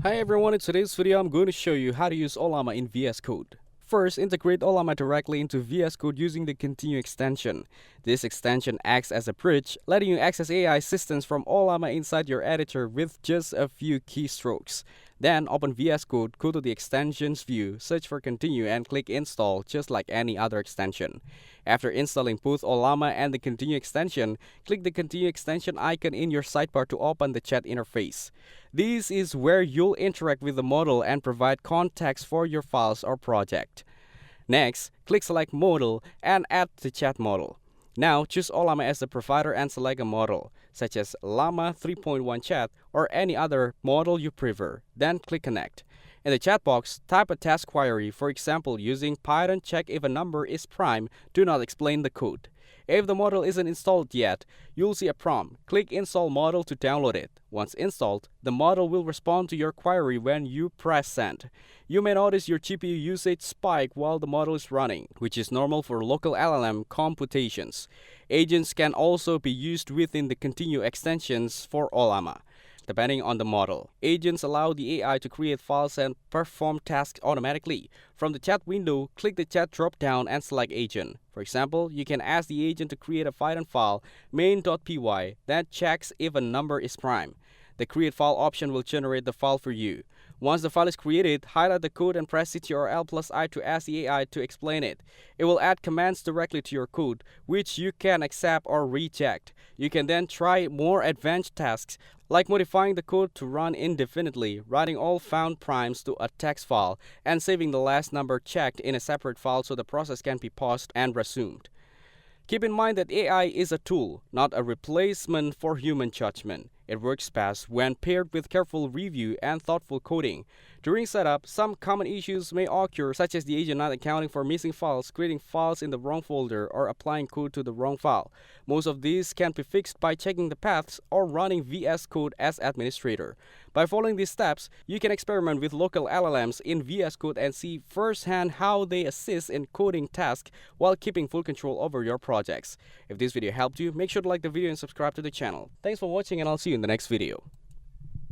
Hi everyone, in today's video I'm going to show you how to use Ollama in VS Code. First, integrate Ollama directly into VS Code using the Continue extension. This extension acts as a bridge, letting you access AI assistance from Ollama inside your editor with just a few keystrokes. Then open VS Code, go to the extensions view, search for Continue and click Install just like any other extension. After installing both Ollama and the Continue extension, click the Continue extension icon in your sidebar to open the chat interface. This is where you'll interact with the model and provide context for your files or project. Next, click Select Model and add the chat model. Now, choose Ollama as the provider and select a model, such as Llama 3.1 Chat or any other model you prefer. Then click Connect. In the chat box, type a task query, for example using Python check if a number is prime, do not explain the code. If the model isn't installed yet, you'll see a prompt. Click Install Model to download it. Once installed, the model will respond to your query when you press Send. You may notice your GPU usage spike while the model is running, which is normal for local LLM computations. Agents can also be used within the Continue extensions for Ollama. Depending on the model, agents allow the AI to create files and perform tasks automatically. From the chat window, click the chat drop-down and select agent. For example, you can ask the agent to create a Python file, main.py, that checks if a number is prime. The Create File option will generate the file for you. Once the file is created, highlight the code and press Ctrl+I to ask the AI to explain it. It will add commands directly to your code, which you can accept or reject. You can then try more advanced tasks, like modifying the code to run indefinitely, writing all found primes to a text file, and saving the last number checked in a separate file so the process can be paused and resumed. Keep in mind that AI is a tool, not a replacement for human judgment. It works best when paired with careful review and thoughtful coding. During setup, some common issues may occur, such as the agent not accounting for missing files, creating files in the wrong folder, or applying code to the wrong file. Most of these can be fixed by checking the paths or running VS Code as administrator. By following these steps, you can experiment with local LLMs in VS Code and see firsthand how they assist in coding tasks while keeping full control over your projects. If this video helped you, make sure to like the video and subscribe to the channel. Thanks for watching, and I'll see you in the next video.